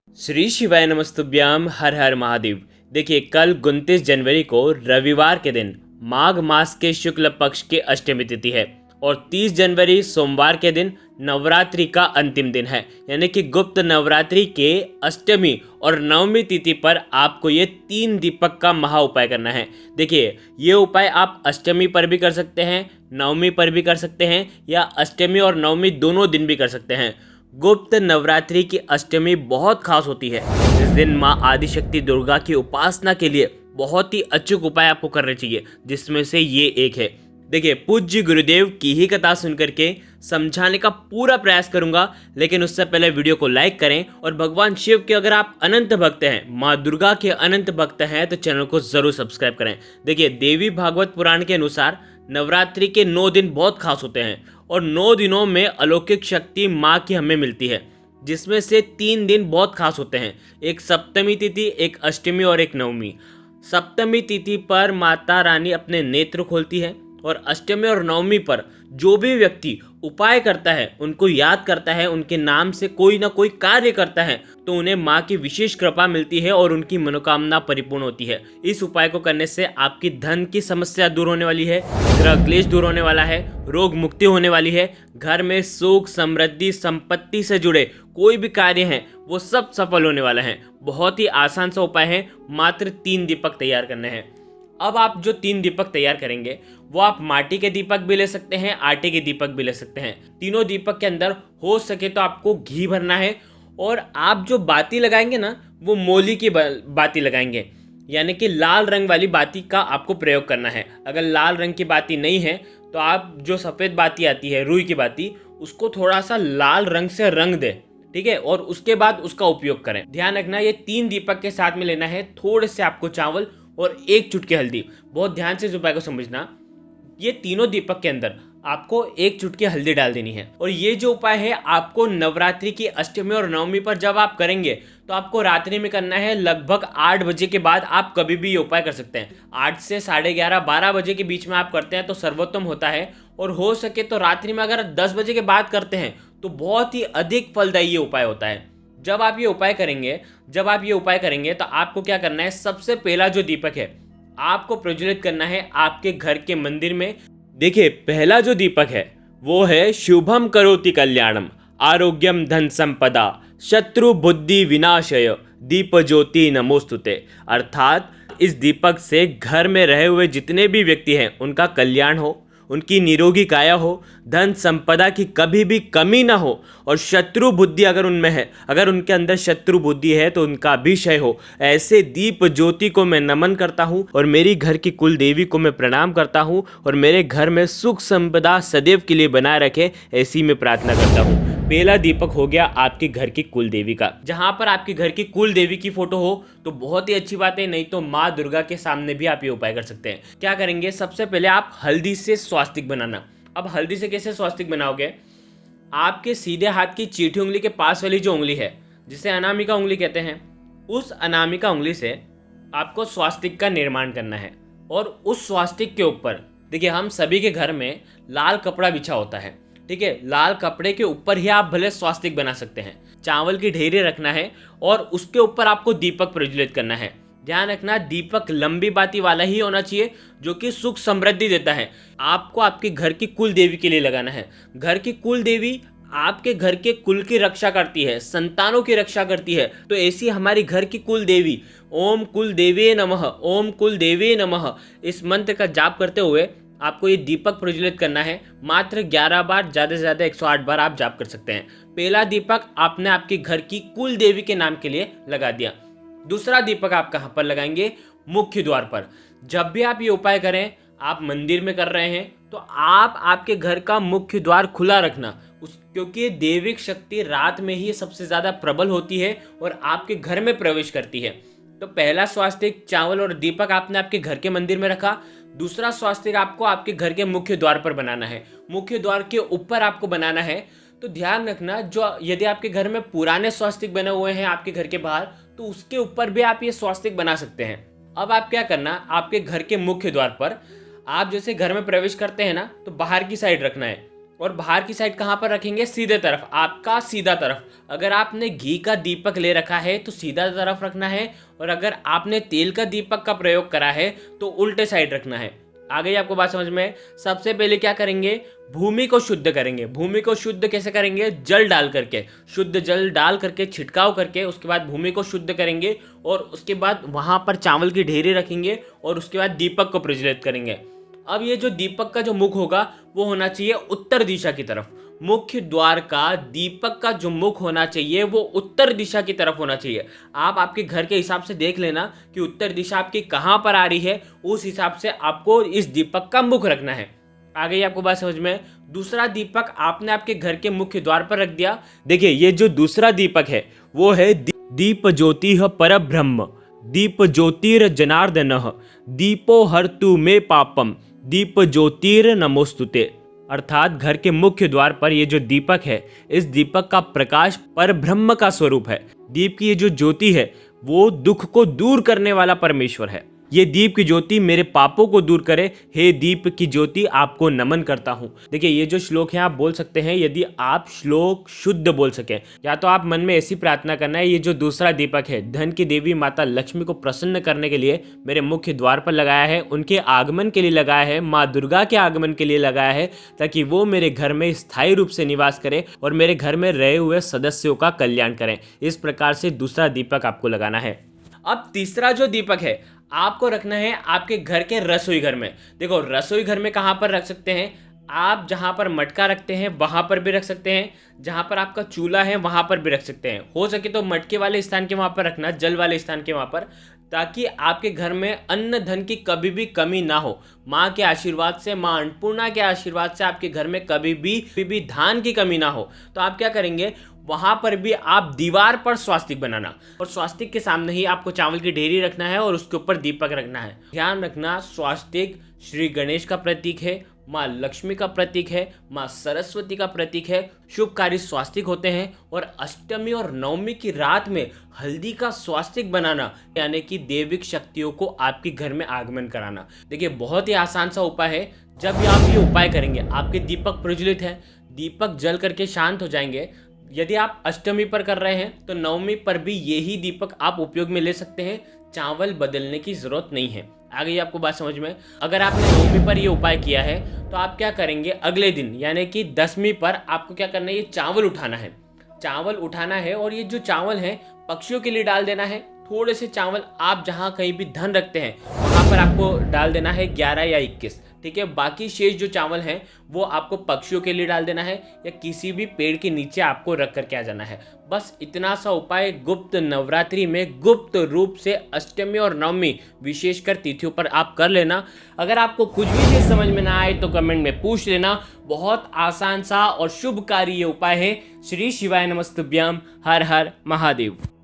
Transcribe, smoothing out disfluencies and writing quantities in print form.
श्री शिवाय नमस्तुभ्याम हर हर महादेव। देखिए, कल 29 जनवरी को रविवार के दिन माघ मास के शुक्ल पक्ष की अष्टमी तिथि है और 30 जनवरी सोमवार के दिन नवरात्रि का अंतिम दिन है। यानी कि गुप्त नवरात्रि के अष्टमी और नवमी तिथि पर आपको ये 3 दीपक का महा उपाय करना है। देखिए, ये उपाय आप अष्टमी पर भी कर सकते हैं, नवमी पर भी कर सकते हैं या अष्टमी और नवमी दोनों दिन भी कर सकते हैं। गुप्त नवरात्रि की अष्टमी बहुत खास होती है। इस दिन माँ आदिशक्ति दुर्गा की उपासना के लिए बहुत ही अचूक उपाय आपको करने चाहिए, जिसमें से ये एक है। देखिए, पूज्य गुरुदेव की ही कथा सुनकर के समझाने का पूरा प्रयास करूंगा, लेकिन उससे पहले वीडियो को लाइक करें और भगवान शिव के अगर आप अनंत भक्त हैं, माँ दुर्गा के अनंत भक्त हैं, तो चैनल को जरूर सब्सक्राइब करें। देखिए, देवी भागवत पुराण के अनुसार नवरात्रि के 9 दिन बहुत खास होते हैं और 9 दिनों में अलौकिक शक्ति माँ की हमें मिलती है, जिसमें से 3 दिन बहुत खास होते हैं। एक सप्तमी तिथि, एक अष्टमी और एक नवमी। सप्तमी तिथि पर माता रानी अपने नेत्र खोलती है और अष्टमी और नवमी पर जो भी व्यक्ति उपाय करता है, उनको याद करता है, उनके नाम से कोई ना कोई कार्य करता है, तो उन्हें माँ की विशेष कृपा मिलती है और उनकी मनोकामना परिपूर्ण होती है। इस उपाय को करने से आपकी धन की समस्या दूर होने वाली है, ग्रह क्लेश दूर होने वाला है, रोग मुक्ति होने वाली है, घर में सुख समृद्धि संपत्ति से जुड़े कोई भी कार्य हैं वो सब सफल होने वाला है। बहुत ही आसान सा उपाय है, मात्र 3 दीपक तैयार करने हैं। अब आप जो 3 दीपक तैयार करेंगे वो आप माटी के दीपक भी ले सकते हैं, आटे के दीपक भी ले सकते हैं। तीनों दीपक के अंदर हो सके तो आपको घी भरना है और आप जो बाती लगाएंगे ना, वो मोली की बाती लगाएंगे, यानी कि लाल रंग वाली बाती का आपको प्रयोग करना है। अगर लाल रंग की बाती नहीं है तो आप जो सफ़ेद बाती आती है, रुई की बाती, उसको थोड़ा सा लाल रंग से रंग दें, ठीक है, और उसके बाद उसका उपयोग करें। ध्यान रखना, ये 3 दीपक के साथ में लेना है थोड़े से आपको चावल और 1 चुटकी हल्दी। बहुत ध्यान से इस उपाय को समझना। ये तीनों दीपक के अंदर आपको 1 चुटकी हल्दी डाल देनी है और ये जो उपाय है आपको नवरात्रि की अष्टमी और नवमी पर जब आप करेंगे तो आपको रात्रि में करना है। लगभग 8 बजे के बाद आप कभी भी ये उपाय कर सकते हैं। 8 से 11:30 12 बजे के बीच में आप करते हैं तो सर्वोत्तम होता है, और हो सके तो रात्रि में अगर 10 बजे के बाद करते हैं तो बहुत ही अधिक फलदायी ये उपाय होता है। जब आप ये उपाय करेंगे तो आपको क्या करना है, सबसे पहला जो दीपक है आपको प्रज्वलित करना है आपके घर के मंदिर में। देखिए, पहला जो दीपक है वो है शुभम करोति कल्याणम आरोग्यम धन संपदा शत्रु बुद्धि विनाशय दीप ज्योति नमोस्तुते। अर्थात इस दीपक से घर में रहे हुए जितने भी व्यक्ति हैं उनका कल्याण हो, उनकी निरोगी काया हो, धन संपदा की कभी भी कमी ना हो, और शत्रु बुद्धि अगर उनमें है, अगर उनके अंदर शत्रु बुद्धि है तो उनका भी क्षय हो। ऐसे दीप ज्योति को मैं नमन करता हूँ और मेरी घर की कुल देवी को मैं प्रणाम करता हूँ और मेरे घर में सुख संपदा सदैव के लिए बनाए रखे, ऐसी मैं प्रार्थना करता हूँ। पहला दीपक हो गया आपके घर की कुल देवी का। जहां पर आपके घर की कुल देवी की फोटो हो तो बहुत ही अच्छी बात है, नहीं तो माँ दुर्गा के सामने भी आप ये उपाय कर सकते हैं। क्या करेंगे, सबसे पहले आप हल्दी से स्वास्तिक बनाना। अब हल्दी से कैसे स्वास्तिक बनाओगे, आपके सीधे हाथ की चीठी उंगली के पास वाली जो उंगली है, जिसे अनामिका उंगली कहते हैं, उस अनामिका उंगली से आपको स्वास्तिक का निर्माण करना है। और उस स्वास्तिक के ऊपर, देखिए, हम सभी के घर में लाल कपड़ा बिछा होता है, ठीक है, लाल कपड़े के ऊपर ही आप भले स्वास्तिक बना सकते हैं। चावल की ढेरी रखना है और उसके ऊपर आपको दीपक प्रज्वलित करना है। ध्यान रखना, दीपक लंबी बाती वाला ही होना चाहिए जो कि सुख समृद्धि देता है। आपको आपके घर की कुल देवी के लिए लगाना है। घर की कुल देवी आपके घर के कुल की रक्षा करती है, संतानों की रक्षा करती है। तो ऐसी हमारी घर की कुल देवी, ओम कुल देवे नमः, ओम कुल देवे नमः, इस मंत्र का जाप करते हुए आपको ये दीपक प्रज्वलित करना है। मात्र 11 बार, ज़्यादा से ज़्यादा 108 बार आप जाप कर सकते हैं। पहला दीपक आपने आपके घर की कुल देवी के नाम के लिए लगा दिया। दूसरा दीपक आप कहाँ पर लगाएंगे, मुख्य द्वार पर। जब भी आप ये उपाय करें, आप मंदिर में कर रहे हैं तो आप आपके घर का मुख्य द्वार खुला रखना, क्योंकि देविक शक्ति रात में ही सबसे ज़्यादा प्रबल होती है और आपके घर में प्रवेश करती है। तो पहला स्वास्तिक, चावल और दीपक आपने आपके घर के मंदिर में रखा। दूसरा स्वास्तिक आपको आपके घर के मुख्य द्वार पर बनाना है, मुख्य द्वार के ऊपर आपको बनाना है। तो ध्यान रखना, जो यदि आपके घर में पुराने स्वास्तिक बने हुए हैं आपके घर के बाहर, तो उसके ऊपर भी आप ये स्वास्तिक बना सकते हैं। अब आप क्या करना, आपके घर के मुख्य द्वार पर आप जैसे घर में प्रवेश करते हैं ना, तो बाहर की साइड रखना है। और बाहर की साइड कहाँ पर रखेंगे, सीधे तरफ, आपका सीधा तरफ। अगर आपने घी का दीपक ले रखा है तो सीधा तरफ रखना है, और अगर आपने तेल का दीपक का प्रयोग करा है तो उल्टे साइड रखना है। आ गई आपको बात समझ में? सबसे पहले क्या करेंगे, भूमि को शुद्ध करेंगे। भूमि को शुद्ध कैसे करेंगे, जल डाल करके, शुद्ध जल डाल करके छिड़काव करके उसके बाद भूमि को शुद्ध करेंगे, और उसके बाद वहां पर चावल की ढेरी रखेंगे, और उसके बाद दीपक को प्रज्वलित करेंगे। अब ये जो दीपक का जो मुख होगा वो होना चाहिए उत्तर दिशा की तरफ। मुख्य द्वार का दीपक का जो मुख होना चाहिए वो उत्तर दिशा की तरफ होना चाहिए। आप आपके घर के हिसाब से देख लेना कि उत्तर दिशा आपकी कहाँ पर आ रही है, उस हिसाब से आपको इस दीपक का मुख रखना है। आ गई आपको बात समझ में? दूसरा दीपक आपने आपके घर के मुख्य द्वार पर रख दिया। देखिए ये जो दूसरा दीपक है वो है दीप ज्योति परब्रह्म, दीप ज्योतिर जनार्दन, दीपो हरतु मे पापम, दीप ज्योतिर नमोस्तुते। अर्थात घर के मुख्य द्वार पर ये जो दीपक है, इस दीपक का प्रकाश परब्रह्म का स्वरूप है। दीप की ये जो ज्योति है वो दुख को दूर करने वाला परमेश्वर है। ये दीप की ज्योति मेरे पापों को दूर करे, हे दीप की ज्योति आपको नमन करता हूँ। देखिए ये जो श्लोक है आप बोल सकते हैं, यदि आप श्लोक शुद्ध बोल सकें, या तो आप मन में ऐसी प्रार्थना करना है, ये जो दूसरा दीपक है धन की देवी माता लक्ष्मी को प्रसन्न करने के लिए मेरे मुख्य द्वार पर लगाया है, उनके आगमन के लिए लगाया है, माँ दुर्गा के आगमन के लिए लगाया है, ताकि वो मेरे घर में स्थायी रूप से निवास करे और मेरे घर में रहे हुए सदस्यों का कल्याण करें। इस प्रकार से दूसरा दीपक आपको लगाना है। अब तीसरा जो दीपक है आपको रखना है आपके घर के रसोई घर में। देखो रसोई घर में कहाँ पर रख सकते हैं, आप जहाँ पर मटका रखते हैं वहाँ पर भी रख सकते हैं, जहाँ पर आपका चूल्हा है वहाँ पर भी रख सकते हैं। हो सके तो मटके वाले स्थान के वहाँ पर रखना, जल वाले स्थान के वहाँ पर, ताकि आपके घर में अन्न धन की कभी भी कमी ना हो। माँ के आशीर्वाद से, माँ अन्नपूर्णा के आशीर्वाद से आपके घर में कभी भी धान की कमी ना हो। तो आप क्या करेंगे, वहां पर भी आप दीवार पर स्वास्तिक बनाना, और स्वास्तिक के सामने ही आपको चावल की ढेरी रखना है और उसके ऊपर दीपक रखना है। ध्यान रखना स्वास्तिक श्री गणेश का प्रतीक है, माँ लक्ष्मी का प्रतीक है, माँ सरस्वती का प्रतीक है। शुभकारी स्वास्तिक होते हैं, और अष्टमी और नवमी की रात में हल्दी का स्वास्तिक बनाना, यानी कि दैविक शक्तियों को आपके घर में आगमन कराना। देखिए बहुत ही आसान सा उपाय है। जब भी आप ये उपाय करेंगे आपके दीपक प्रज्वलित है, दीपक जल करके शांत हो जाएंगे। यदि आप अष्टमी पर कर रहे हैं तो नवमी पर भी यही दीपक आप उपयोग में ले सकते हैं, चावल बदलने की जरूरत नहीं है। आ गई आपको बात समझ में? अगर आपने नवमी पर ये उपाय किया है तो आप क्या करेंगे, अगले दिन यानी कि दसवीं पर आपको क्या करना है, ये चावल उठाना है। चावल उठाना है और ये जो चावल है पक्षियों के लिए डाल देना है। थोड़े से चावल आप जहाँ कहीं भी धन रखते हैं वहाँ पर आपको डाल देना है 11 या 21, ठीक है। बाकी शेष जो चावल हैं वो आपको पक्षियों के लिए डाल देना है, या किसी भी पेड़ के नीचे आपको रख करके आ जाना है। बस इतना सा उपाय गुप्त नवरात्रि में गुप्त रूप से अष्टमी और नवमी विशेषकर तिथियों पर आप कर लेना। अगर आपको कुछ भी चीज समझ में ना आए तो कमेंट में पूछ लेना। बहुत आसान सा और शुभकारी ये उपाय है। श्री शिवाय नमस्तुभ्यम। हर हर महादेव।